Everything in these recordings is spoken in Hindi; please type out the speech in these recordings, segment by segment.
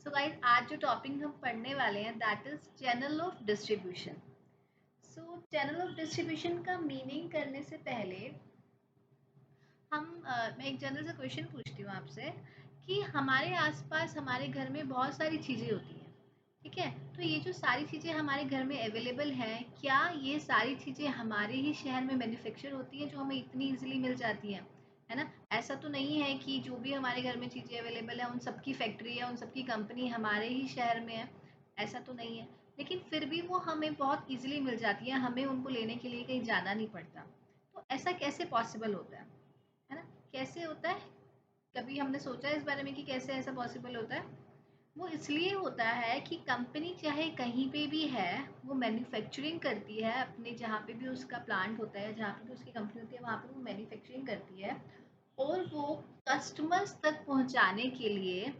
सो गाइस, आज जो टॉपिक हम पढ़ने वाले हैं that is channel of distribution. So channel of distribution का मीनिंग करने से पहले मैं एक जनरल सा क्वेश्चन पूछती हूँ आपसे कि हमारे आसपास हमारे घर में बहुत सारी चीज़ें होती हैं, ठीक है? तो ये जो सारी चीज़ें हमारे घर में अवेलेबल हैं, क्या ये सारी चीज़ें हमारे ही शहर में मैन्युफैक्चर होती हैं जो हमें इतनी इजीली मिल जाती हैं, है ना? ऐसा तो नहीं है कि जो भी हमारे घर में चीज़ें अवेलेबल है उन सबकी फैक्ट्री या उन सबकी कंपनी हमारे ही शहर में है, ऐसा तो नहीं है। लेकिन फिर भी वो हमें बहुत इजीली मिल जाती है, हमें उनको लेने के लिए कहीं जाना नहीं पड़ता। तो ऐसा कैसे पॉसिबल होता है ना? कैसे होता है? कभी हमने सोचा है इस बारे में कि कैसे ऐसा पॉसिबल होता है? वो इसलिए होता है कि कंपनी चाहे कहीं पे भी है, वो मैन्युफैक्चरिंग करती है अपने जहाँ पे भी उसका प्लांट होता है, जहाँ पे भी उसकी कंपनी होती है, वहाँ पे वो मैन्युफैक्चरिंग करती है और वो कस्टमर्स तक पहुँचाने के लिए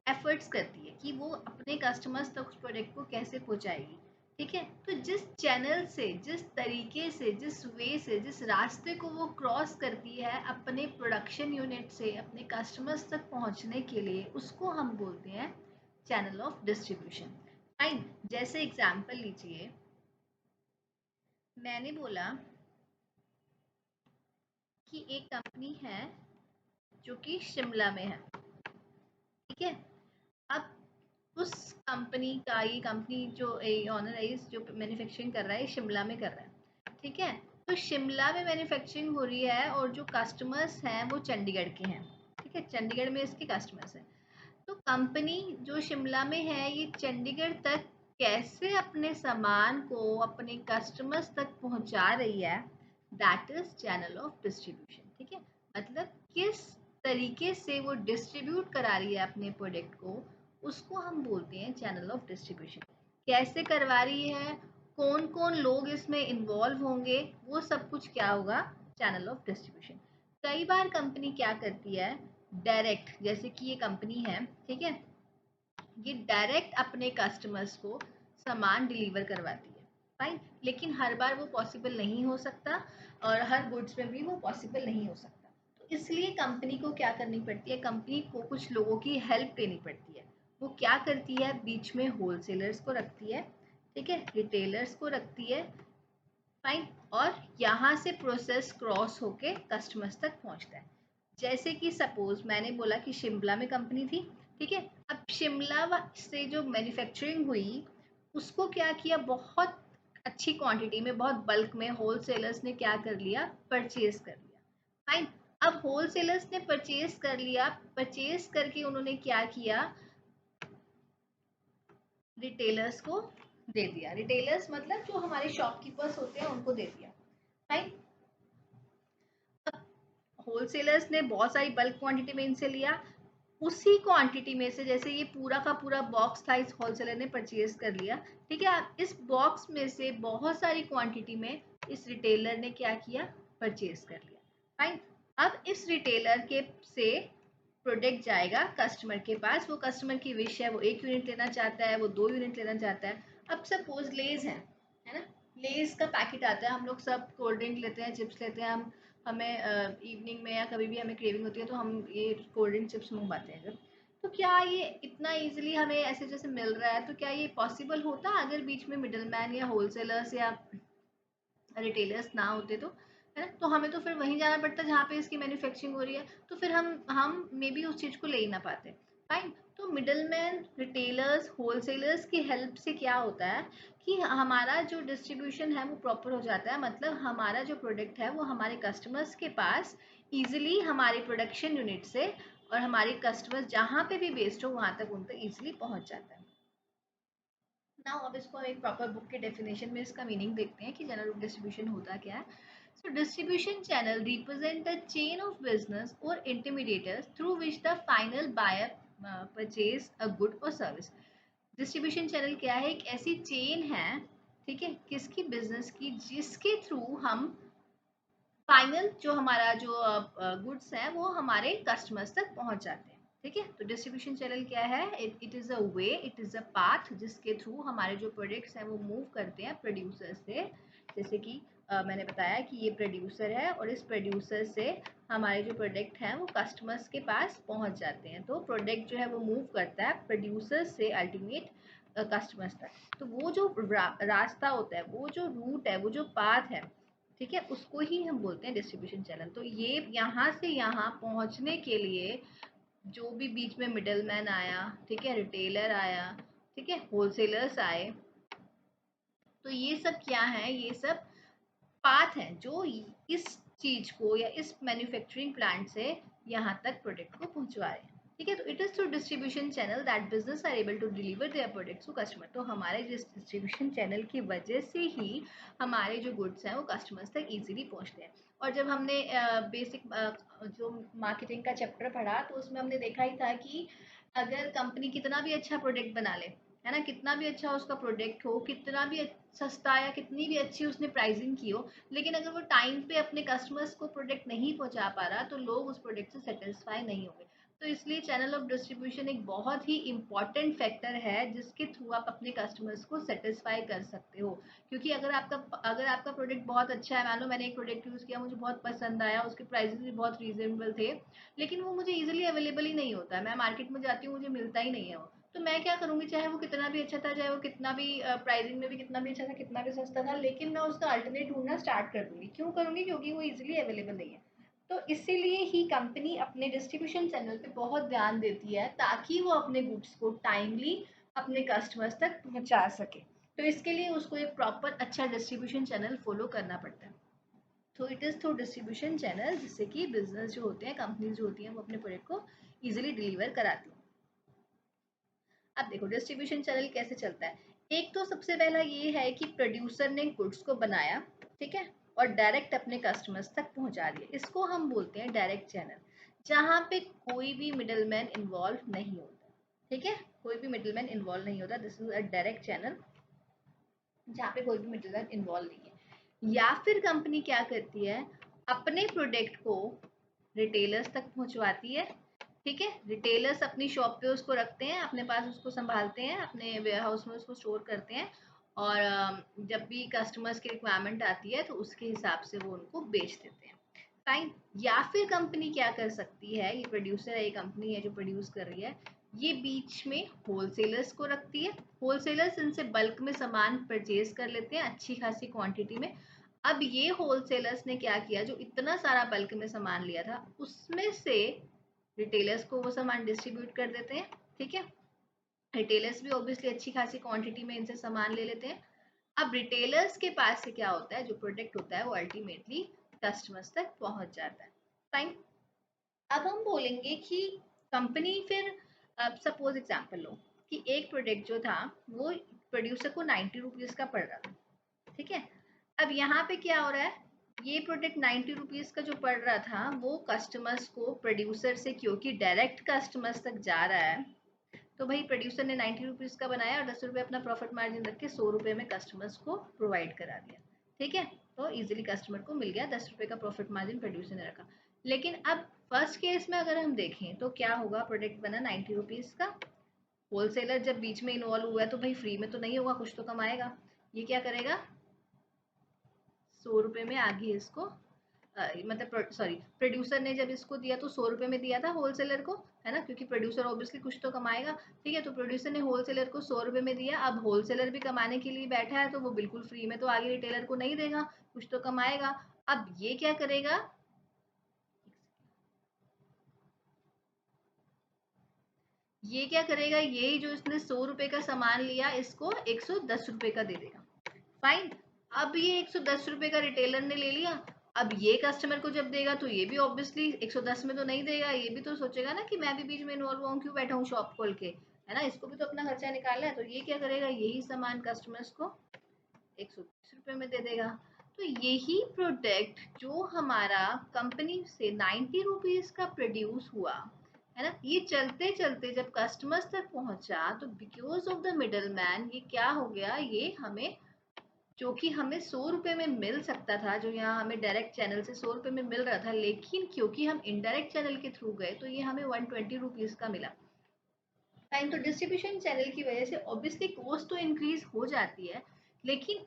एफर्ट्स करती है कि वो अपने कस्टमर्स तक उस प्रोडक्ट को कैसे पहुँचाएगी। ठीक है? तो जिस चैनल से, जिस तरीके से, जिस वे से, जिस रास्ते को वो क्रॉस करती है अपने प्रोडक्शन यूनिट से अपने कस्टमर्स तक पहुंचने के लिए, उसको हम बोलते हैं चैनल ऑफ डिस्ट्रीब्यूशन। फाइन। जैसे एग्जांपल लीजिए, मैंने बोला कि एक कंपनी है जो कि शिमला में है, ठीक है? अब उस कंपनी का, ये कंपनी जो ओनर है, जो मैन्युफैक्चरिंग कर रहा है, शिमला में कर रहा है, ठीक है? तो शिमला में मैन्युफैक्चरिंग हो रही है और जो कस्टमर्स हैं वो चंडीगढ़ के हैं, ठीक है? चंडीगढ़ में इसके कस्टमर्स हैं। तो कंपनी जो शिमला में है ये चंडीगढ़ तक कैसे अपने सामान को अपने कस्टमर्स तक पहुंचा रही है, that is channel of distribution. ठीक है? मतलब किस तरीके से वो डिस्ट्रीब्यूट करा रही है अपने प्रोडक्ट को, उसको हम बोलते हैं चैनल ऑफ डिस्ट्रीब्यूशन। कैसे करवा रही है, कौन कौन लोग इसमें इन्वॉल्व होंगे, वो सब कुछ क्या होगा, चैनल ऑफ डिस्ट्रीब्यूशन। कई बार कंपनी क्या करती है, डायरेक्ट, जैसे कि ये कंपनी है, ठीक है, ये डायरेक्ट अपने कस्टमर्स को सामान डिलीवर करवाती है, फाइन। लेकिन हर बार वो पॉसिबल नहीं हो सकता और हर गुड्स में भी वो पॉसिबल नहीं हो सकता। तो इसलिए कंपनी को क्या करनी पड़ती है, कंपनी को कुछ लोगों की हेल्प लेनी पड़ती है। वो क्या करती है, बीच में होलसेलर्स को रखती है, ठीक है, रिटेलर्स को रखती है, फाइन। और यहाँ से प्रोसेस क्रॉस होके कस्टमर्स तक पहुँचता है। जैसे कि सपोज मैंने बोला कि शिमला में कंपनी थी, ठीक है? अब शिमला से जो मैन्युफैक्चरिंग हुई उसको क्या किया, बहुत अच्छी क्वांटिटी में, बहुत बल्क में होलसेलर्स ने क्या कर लिया, परचेज कर लिया, फाइन। अब होलसेलर्स ने परचेज कर लिया, परचेज करके उन्होंने क्या किया, रिटेलर्स को दे दिया। रिटेलर्स मतलब जो हमारे शॉपकीपर्स होते हैं उनको दे दिया, फाइन। होलसेलर्स ने बहुत सारी बल्क क्वांटिटी में इनसे लिया, उसी क्वांटिटी में से, जैसे ये पूरा का पूरा बॉक्स था, इस होलसेलर ने परचेज कर लिया, ठीक है? इस बॉक्स में से बहुत सारी क्वांटिटी में इस रिटेलर ने क्या किया, परचेज कर लिया, फाइन। अब इस रिटेलर के से प्रोडक्ट जाएगा कस्टमर के पास। वो कस्टमर की विश है, वो 1 यूनिट लेना चाहता है, वो 2 यूनिट लेना चाहता है। अब सपोज लेज है ना? लेज का पैकेट आता है, हम लोग सब कोल्ड ड्रिंक लेते हैं, चिप्स लेते हैं, हमें इवनिंग में या कभी भी हमें क्रेविंग होती है तो हम ये कोल्ड ड्रिंक चिप्स मंगवाते हैं जब। तो क्या ये इतना इजीली हमें ऐसे जैसे मिल रहा है, तो क्या ये पॉसिबल होता अगर बीच में मिडल मैन या होलसेलर्स या रिटेलर्स ना होते तो, है ना? तो हमें तो फिर वहीं जाना पड़ता जहाँ पे इसकी मैन्युफैक्चरिंग हो रही है, तो फिर हम मे बी उस चीज़ को ले ही ना पाते, फाइन। तो मिडलमैन, रिटेलर्स, होलसेलर्स की हेल्प से क्या होता है कि हमारा जो डिस्ट्रीब्यूशन है वो प्रॉपर हो जाता है। मतलब हमारा जो प्रोडक्ट है वो हमारे कस्टमर्स के पास ईजिली हमारे प्रोडक्शन यूनिट से और हमारे कस्टमर्स जहाँ पे भी बेस्ड हो वहाँ तक उन तक ईजिली पहुँच जाता है। नाउ अब इसको एक प्रॉपर बुक के डेफिनेशन में इसका मीनिंग देखते हैं कि चैनल ऑफ डिस्ट्रीब्यूशन होता क्या है। So distribution channel represent the chain of business और intermediators through which the final buyer purchase a good और सर्विस। डिस्ट्रीब्यूशन चैनल क्या है, एक ऐसी चेन है, ठीक है, किसकी, बिजनेस की, जिसके थ्रू हम फाइनल जो हमारा जो गुड्स है वो हमारे कस्टमर्स तक पहुंच जाते हैं, ठीक है? तो डिस्ट्रीब्यूशन चैनल क्या है, it is a way, it is a path जिसके थ्रू हमारे जो प्रोडक्ट्स हैं वो मूव करते हैं प्रोड्यूसर से, जैसे कि मैंने बताया कि ये प्रोड्यूसर है और इस प्रोड्यूसर से हमारे जो प्रोडक्ट हैं वो कस्टमर्स के पास पहुंच जाते हैं। तो प्रोडक्ट जो है वो मूव करता है प्रोड्यूसर से अल्टीमेट कस्टमर्स तक। तो वो जो रास्ता होता है, वो जो रूट है, वो जो पाथ है, ठीक है, उसको ही हम बोलते हैं डिस्ट्रीब्यूशन चैनल। तो ये यहाँ से यहाँ पहुँचने के लिए जो भी बीच में मिडल मैन आया, ठीक है, रिटेलर आया, ठीक है, होलसेलर्स आए, तो ये सब क्या है, ये सब पाथ है जो इस चीज को या इस मैन्युफैक्चरिंग प्लांट से यहाँ तक प्रोडक्ट को पहुंचवा रहे हैं। ठीक है, तो it is through distribution channel that business are able to deliver their products to customer. तो हमारे जिस डिस्ट्रीब्यूशन चैनल की वजह से ही हमारे जो गुड्स हैं वो कस्टमर्स तक इजीली पहुंचते हैं। और जब हमने बेसिक जो मार्केटिंग का चैप्टर पढ़ा तो उसमें हमने देखा ही था कि अगर कंपनी कितना भी अच्छा प्रोडक्ट बना ले, है ना, कितना भी अच्छा उसका प्रोडक्ट हो, कितना भी सस्ता या कितनी भी अच्छी उसने प्राइसिंग की हो, लेकिन अगर वो टाइम पे अपने कस्टमर्स को प्रोडक्ट नहीं पहुंचा पा रहा तो लोग उस प्रोडक्ट से सेटिस्फाई नहीं होंगे। तो इसलिए चैनल ऑफ डिस्ट्रीब्यूशन एक बहुत ही इंपॉर्टेंट फैक्टर है जिसके थ्रू आप अपने कस्टमर्स को सेटिस्फाई कर सकते हो। क्योंकि अगर आपका प्रोडक्ट बहुत अच्छा है, मान लो मैंने एक प्रोडक्ट यूज़ किया, मुझे बहुत पसंद आया, उसके प्राइसेस भी बहुत रीजनेबल थे, लेकिन वो मुझे ईजिली अवेलेबल ही नहीं होता है, मैं मार्केट में जाती हूँ मुझे मिलता ही नहीं है वो। तो मैं क्या करूँगी, चाहे वो कितना भी अच्छा था, चाहे वो कितना भी प्राइसिंग में भी कितना भी अच्छा था, कितना भी सस्ता था, लेकिन मैं उसका अल्टरनेट ढूंढना स्टार्ट कर दूंगी। क्यों करूँगी? क्योंकि वो इजीली अवेलेबल नहीं है। तो इसीलिए ही कंपनी अपने डिस्ट्रीब्यूशन चैनल पे बहुत ध्यान देती है ताकि वो अपने गुड्स को टाइमली अपने कस्टमर्स तक पहुंचा सके। तो इसके लिए उसको एक प्रॉपर अच्छा डिस्ट्रीब्यूशन चैनल फॉलो करना पड़ता है। तो it is through distribution channel जिससे कि बिजनेस जो होते हैं, कंपनीज जो होती हैं, वो अपने प्रोडक्ट को इजीली डिलीवर कराती हैं। अब देखो डिस्ट्रीब्यूशन चैनल कैसे चलता है। एक तो सबसे पहला ये है कि प्रोड्यूसर ने गुड्स को बनाया, ठीक है, और डायरेक्ट अपने कस्टमर्स तक पहुंचा दिया, इसको हम बोलते हैं डायरेक्ट चैनल, जहां पे कोई भी मिडलमैन इन्वॉल्व नहीं होता। ठीक है, कोई भी मिडलमैन इन्वॉल्व नहीं होता, this is a direct channel जहाँ पे कोई भी मिडलमैन इन्वॉल्व नहीं है। या फिर कंपनी क्या करती है, अपने प्रोडक्ट को रिटेलर्स तक पहुंचवाती है। ठीक है, रिटेलर्स अपनी शॉप पे उसको रखते हैं, अपने पास उसको संभालते हैं, अपने वेयर हाउस में उसको स्टोर करते हैं, और जब भी कस्टमर्स की रिक्वायरमेंट आती है तो उसके हिसाब से वो उनको बेच देते हैं। फाइन। या फिर कंपनी क्या कर सकती है, ये प्रोड्यूसर है, ये कंपनी है जो प्रोड्यूस कर रही है, ये बीच में होलसेलर्स को रखती है। होलसेलर्स इनसे बल्क में सामान परचेज कर लेते हैं अच्छी खासी क्वांटिटी में। अब ये होलसेलर्स ने क्या किया, जो इतना सारा बल्क में सामान लिया था उसमें से रिटेलर्स को वो सामान डिस्ट्रीब्यूट कर देते हैं। ठीक है, रिटेलर्स भी ऑब्वियसली अच्छी खासी क्वांटिटी में इनसे सामान ले लेते हैं। अब रिटेलर्स के पास से क्या होता है, जो प्रोडक्ट होता है वो अल्टीमेटली कस्टमर्स तक पहुंच जाता है। फाइन। अब हम बोलेंगे कि कंपनी फिर, अब सपोज एग्जांपल लो कि एक प्रोडक्ट जो था वो प्रोड्यूसर को 90 रुपीज़ का पड़ रहा था। ठीक है, अब यहाँ पे क्या हो रहा है, ये प्रोडक्ट 90 रुपीज़ का जो पड़ रहा था वो कस्टमर्स को प्रोड्यूसर से, क्योंकि डायरेक्ट कस्टमर्स तक जा रहा है, तो भाई प्रोड्यूसर ने 90 रुपीज़ का बनाया और 10 रुपये अपना प्रॉफिट मार्जिन रख के 100 रुपये में कस्टमर्स को प्रोवाइड करा दिया। ठीक है, तो इजीली कस्टमर को मिल गया, 10 रुपये का प्रॉफिट मार्जिन प्रोड्यूसर ने रखा। लेकिन अब फर्स्ट केस में अगर हम देखें तो क्या होगा, प्रोडक्ट बना 90 रुपीज़ का, होलसेलर जब बीच में इन्वॉल्व हुआ है तो भाई फ्री में तो नहीं होगा, कुछ तो कमाएगा। ये क्या करेगा, 100 रुपये में आगे इसको मतलब सॉरी, प्रोड्यूसर ने जब इसको दिया तो 100 रुपये में दिया था होलसेलर को, है ना, क्योंकि प्रोड्यूसर ऑब्वियसली कुछ तो कमाएगा। ठीक है, तो प्रोड्यूसर ने होलसेलर को 100 रुपये में दिया, अब होलसेलर भी कमाने के लिए बैठा है तो वो बिल्कुल फ्री में तो आगे रिटेलर को नहीं देगा, कुछ तो कमाएगा। अब ये क्या करेगा, ये क्या करेगा, ये जो इसने 100 रुपये का सामान लिया इसको 110 रुपये का दे देगा। फाइन। अब ये 110 रुपये का रिटेलर ने ले लिया, अब ये कस्टमर को जब देगा तो ये भी ऑब्वियसली 110 में तो नहीं देगा, ये भी तो सोचेगा ना कि मैं भी बीच में इन्वॉल्व हूँ, क्यों बैठा हूँ शॉप खोल के, है ना, इसको भी तो अपना खर्चा निकालना है। तो ये क्या करेगा, यही सामान कस्टमर्स को 120 रुपये में दे देगा। तो यही प्रोडक्ट जो हमारा कंपनी से 90 रुपीज़ का प्रोड्यूस हुआ, है ना, ये चलते चलते जब कस्टमर्स तक पहुंचा तो because of the middle man ये क्या हो गया, ये हमें, जो कि हमें 100 रुपये में मिल सकता था, जो यहाँ हमें डायरेक्ट चैनल से 100 रुपये में मिल रहा था, लेकिन क्योंकि हम इनडायरेक्ट चैनल के थ्रू गए तो ये हमें 120 रुपीज़ का मिला। फाइन। तो डिस्ट्रीब्यूशन चैनल की वजह से ऑब्वियसली कॉस्ट तो इंक्रीज हो जाती है, लेकिन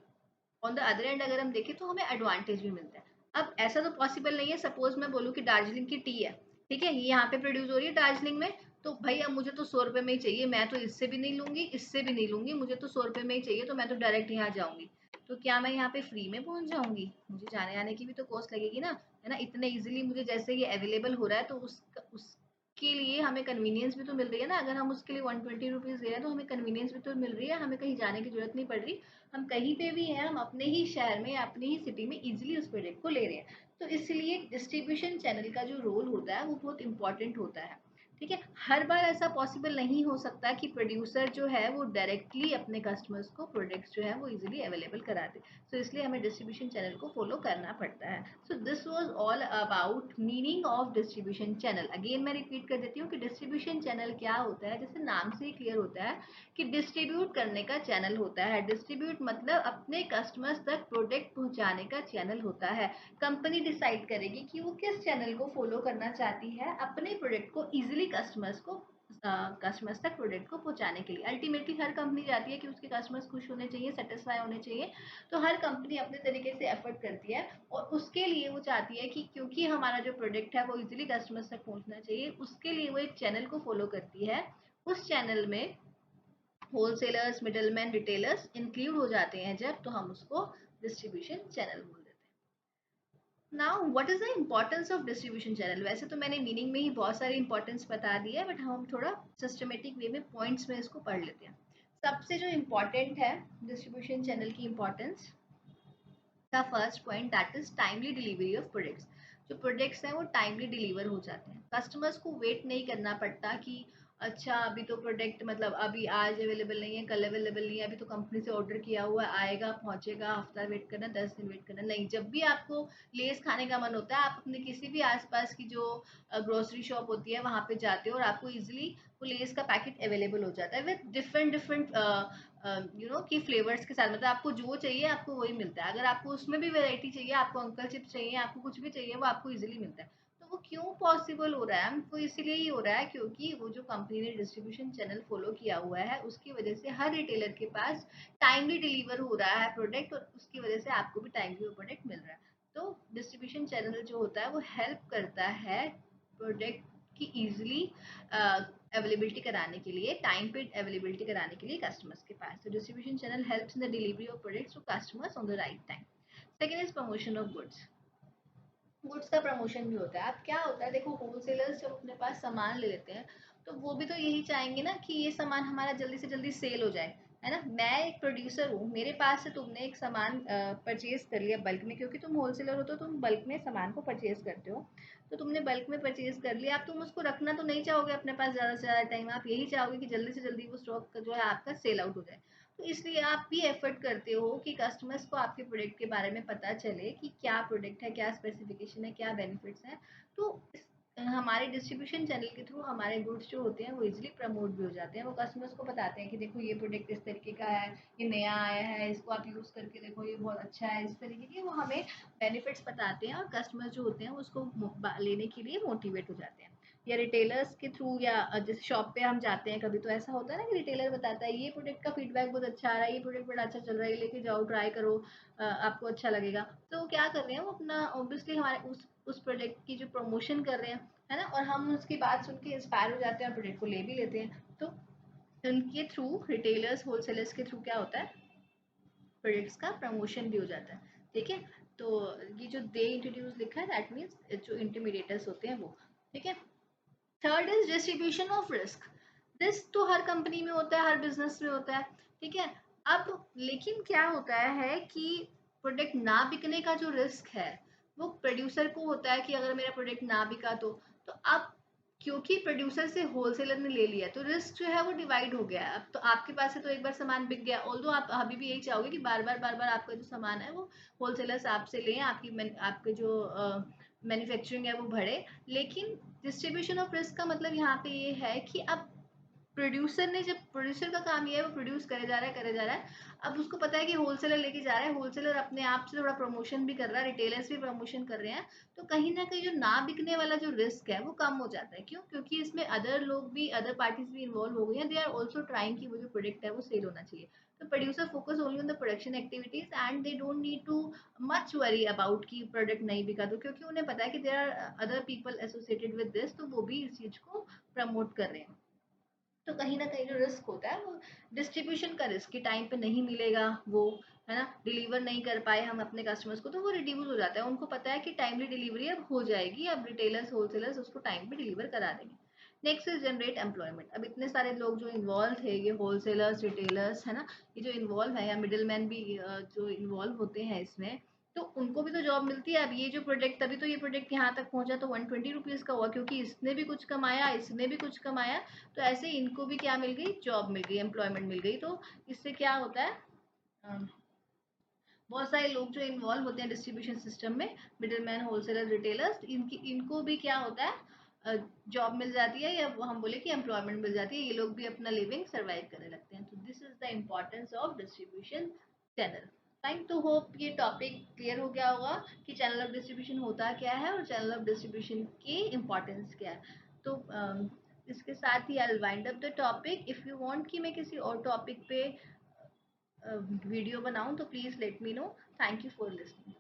ऑन द अदर एंड अगर हम देखें तो हमें एडवांटेज भी मिलता है। अब ऐसा तो पॉसिबल नहीं है, सपोज मैं बोलूँ कि दार्जिलिंग की टी है, ठीक है, ये यहाँ पे प्रोड्यूस हो रही है दार्जिलिंग में, तो भाई अब मुझे तो 100 रुपये में ही चाहिए, मैं तो इससे भी नहीं लूंगी, इससे भी नहीं लूंगी, मुझे तो 100 रुपये में ही चाहिए, तो मैं तो डायरेक्ट यहाँ जाऊंगी। तो क्या मैं यहाँ पे फ्री में पहुंच जाऊंगी? मुझे जाने आने की भी तो कॉस्ट लगेगी ना, है ना। इतने इजीली मुझे जैसे ये अवेलेबल हो रहा है, तो उसके लिए हमें कन्वीनियंस भी तो मिल रही है ना। अगर हम उसके लिए 120 रुपीज़ दे रहे हैं तो हमें कन्वीनियंस भी तो मिल रही है, हमें कहीं जाने की जरूरत नहीं पड़ रही। हम कहीं पे भी हैं, हम अपने ही शहर में, अपनी ही सिटी में इजीली उस प्रोडक्ट को ले रहे हैं। तो इसलिए डिस्ट्रीब्यूशन चैनल का जो रोल होता है वो बहुत इंपॉर्टेंट होता है, ठीक है। हर बार ऐसा पॉसिबल नहीं हो सकता कि प्रोड्यूसर जो है वो डायरेक्टली अपने कस्टमर्स को प्रोडक्ट्स जो है वो इजीली अवेलेबल करा दे। तो इसलिए हमें डिस्ट्रीब्यूशन चैनल को फॉलो करना पड़ता है। So this was all about meaning of distribution channel. Again मैं रिपीट कर देती हूँ कि डिस्ट्रीब्यूशन चैनल क्या होता है। जैसे नाम से ही क्लियर होता है कि डिस्ट्रीब्यूट करने का चैनल होता है। डिस्ट्रीब्यूट मतलब अपने कस्टमर्स तक प्रोडक्ट पहुंचाने का चैनल होता है। कंपनी डिसाइड करेगी कि वो किस चैनल को फॉलो करना चाहती है अपने प्रोडक्ट को इजीली कस्टमर्स तक प्रोडक्ट को पहुंचाने के लिए। अल्टीमेटली हर कंपनी चाहती है कि उसके कस्टमर्स खुश होने चाहिए, सेटिस्फाई होने चाहिए। तो हर कंपनी अपने तरीके से एफर्ट करती है और उसके लिए वो चाहती है कि क्योंकि हमारा जो प्रोडक्ट है वो इजीली कस्टमर्स तक पहुंचना चाहिए, उसके लिए वो एक चैनल को फॉलो करती है। उस चैनल में होलसेलर्स, मिडलमैन, रिटेलर्स इंक्लूड हो जाते हैं जब, तो हम उसको डिस्ट्रीब्यूशन चैनल बोल देते हैं। Now what is the importance of distribution channel? वैसे तो मैंने मीनिंग में ही बहुत सारी इंपॉर्टेंस बता दी है, बट हम थोड़ा सिस्टमेटिक वे में पॉइंट्स में इसको पढ़ लेते हैं। सबसे जो इम्पोर्टेंट है डिस्ट्रीब्यूशन चैनल की इम्पोर्टेंस का first point, that is timely delivery of products. जो प्रोडक्ट्स हैं वो टाइमली डिलीवर हो जाते हैं, कस्टमर्स को वेट नहीं करना पड़ता कि अच्छा अभी तो प्रोडक्ट मतलब अभी आज अवेलेबल नहीं है, कल अवेलेबल नहीं है, अभी तो कंपनी से ऑर्डर किया हुआ है, आएगा पहुंचेगा, हफ्ता वेट करना, 10 दिन वेट करना। नहीं, जब भी आपको लेस खाने का मन होता है, आप अपने किसी भी आसपास की जो ग्रोसरी शॉप होती है वहां पे जाते हो और आपको इजिली वो लेस का पैकेट अवेलेबल हो जाता है विद डिफरेंट डिफरेंट कि फ्लेवर्स के साथ। मतलब आपको जो चाहिए आपको वही मिलता है। अगर आपको उसमें भी वैरायटी चाहिए, आपको अंकल चिप्स चाहिए, आपको कुछ भी चाहिए, वो आपको इजीली मिलता है। तो वो क्यों पॉसिबल हो रहा है? वो इसीलिए ही हो रहा है क्योंकि वो जो कंपनी ने डिस्ट्रीब्यूशन चैनल फॉलो किया हुआ है, उसकी वजह से हर रिटेलर के पास टाइमली डिलीवर हो रहा है प्रोडक्ट, और उसकी वजह से आपको भी टाइमली वो प्रोडक्ट मिल रहा है। तो डिस्ट्रीब्यूशन चैनल जो होता है वो हेल्प करता है प्रोडक्ट की इजिली अवेलेबिलिटी कराने के लिए, टाइम पे अवेलेबिलिटी कराने के लिए कस्टमर्स के पास। तो distribution channel helps in the delivery of products to customers on the right time. Second is promotion of goods. Goods का प्रमोशन भी होता है। अब क्या होता है, देखो होलसेलर्स जब अपने पास सामान ले लेते हैं तो वो भी तो यही चाहेंगे ना कि ये सामान हमारा जल्दी से जल्दी सेल हो जाए, है ना। मैं एक प्रोड्यूसर हूँ, मेरे पास से तुमने एक सामान परचेज कर लिया बल्क में, क्योंकि तुम होलसेलर हो तो तुम बल्क में सामान को परचेज करते हो। तो तुमने बल्क में परचेज कर लिया, अब तुम उसको रखना तो नहीं चाहोगे अपने पास ज़्यादा से ज़्यादा टाइम, आप यही चाहोगे कि जल्दी से जल्दी वो स्टॉक जो है आपका सेल आउट हो जाए। तो इसलिए आप भी एफर्ट करते हो कि कस्टमर्स को आपके प्रोडक्ट के बारे में पता चले कि क्या प्रोडक्ट है, क्या स्पेसिफिकेशन है, क्या बेनिफिट्स हैं। तो हमारे डिस्ट्रीब्यूशन चैनल के थ्रू हमारे गुड्स जो होते हैं वो इजीली प्रमोट भी हो जाते हैं। वो कस्टमर्स को बताते हैं कि देखो ये प्रोडक्ट इस तरीके का है, ये नया आया है, इसको आप यूज़ करके देखो, ये बहुत अच्छा है, इस तरीके के वो हमें बेनिफिट्स बताते हैं, और कस्टमर्स जो होते हैं उसको लेने के लिए मोटिवेट हो जाते हैं। या रिटेलर्स के थ्रू, या जैसे शॉप पे हम जाते हैं कभी, तो ऐसा होता है ना कि रिटेलर बताता है ये प्रोडक्ट का फीडबैक बहुत अच्छा आ रहा है, ये प्रोडक्ट बड़ा अच्छा चल रहा है, ये लेके जाओ, ट्राई करो, आपको अच्छा लगेगा। तो वो क्या कर रहे हैं, वो अपना ऑब्वियसली हमारे उस प्रोडक्ट की जो प्रमोशन कर रहे हैं, है ना। और हम उसकी बात सुन के इंस्पायर हो जाते हैं और प्रोडक्ट को ले भी लेते हैं। तो उनके थ्रू, रिटेलर्स होलसेलर्स के थ्रू क्या होता है, प्रोडक्ट्स का प्रमोशन भी हो जाता है, ठीक है। तो ये जो दे इंट्रोड्यूस लिखा है, दैट मीन्स जो इंटरमीडिएटर्स होते हैं वो, ठीक है। Third is distribution of risk. Risk तो हर कंपनी में होता है, हर बिजनेस में होता है, ठीक है। अब लेकिन क्या होता है कि प्रोडक्ट ना बिकने का जो रिस्क है वो प्रोड्यूसर को होता है कि अगर मेरा प्रोडक्ट ना बिका तो अब क्योंकि प्रोड्यूसर से होलसेलर ने ले लिया तो रिस्क जो है वो डिवाइड हो गया है। अब तो आपके पास से तो एक बार सामान बिक गया, ऑल्दो आप अभी भी यही चाहोगे कि बार बार आपका जो सामान है वो होलसेलर्स आपसे लें, आपके जो मैन्युफैक्चरिंग है वो बढ़े। लेकिन डिस्ट्रीब्यूशन ऑफ रिस्क का मतलब यहाँ पे ये है कि अब प्रोड्यूसर ने, जब प्रोड्यूसर का काम ये है वो प्रोड्यूस करे जा रहा है करे जा रहा है, अब उसको पता है कि होलसेलर लेके जा रहा है, होलसेलर अपने आप से थोड़ा प्रमोशन भी कर रहा है, रिटेलर्स भी प्रमोशन कर रहे हैं, तो कहीं ना कहीं जो ना बिकने वाला जो रिस्क है वो कम हो जाता है। क्यों? क्योंकि इसमें अदर लोग भी, अदर पार्टीज भी इन्वॉल्व हो गई हैं, दे आर ऑल्सो ट्राइंग कि वो जो प्रोडक्ट है वो सेल होना चाहिए। तो producer focus only on the production activities and they don't need to much worry about कि प्रोडक्ट नहीं बिका, तो क्योंकि उन्हें पता है कि there are other people associated with this, तो वो भी इस चीज को प्रमोट कर रहे हैं। तो कहीं न कहीं जो रिस्क होता है वो डिस्ट्रीब्यूशन का रिस्क, कि टाइम पे नहीं मिलेगा वो, है ना? डिलीवर नहीं कर पाए हम अपने कस्टमर्स को, तो वो रिड्यूस हो जाता है। उनको पता है कि टाइमली डिलीवरी अब हो जाएगी, अब रिटेलर्स, होलसेलर्स उसको टाइम पे डिलीवर करा देंगे। Next is generate employment. अब इतने सारे लोग जो इन्वॉल्व थे, ये होलसेलर्स, रिटेलर्स, है ना? ये जो इन्वॉल्व है, या मिडल मैन भी जो इन्वॉल्व होते हैं इसमें, तो उनको भी तो जॉब मिलती है। अब ये जो प्रोडक्ट, तभी तो ये प्रोडक्ट यहाँ तक पहुंचा, तो 120 रुपीज का हुआ, क्योंकि इसने भी कुछ कमाया, इसने भी कुछ कमाया, तो ऐसे इनको भी क्या मिल गई? जॉब मिल गई, एम्प्लॉयमेंट मिल गई। तो इससे क्या होता है, बहुत सारे लोग जो इन्वॉल्व होते हैं डिस्ट्रीब्यूशन सिस्टम में, मिडिल मैन, होलसेलर, रिटेलर्स, इनको भी क्या होता है? जॉब मिल जाती है, या हम बोले कि एम्प्लॉयमेंट मिल जाती है, ये लोग भी अपना लिविंग सर्वाइव करने लगते हैं। तो this is the importance of distribution channel. Fine, तो होप ये टॉपिक क्लियर हो गया होगा कि चैनल ऑफ डिस्ट्रीब्यूशन होता क्या है और चैनल ऑफ डिस्ट्रीब्यूशन की इम्पोर्टेंस क्या है। तो इसके साथ ही I will wind up the topic. If you want कि मैं किसी और टॉपिक पे वीडियो बनाऊं, तो please let me know. Thank you for listening.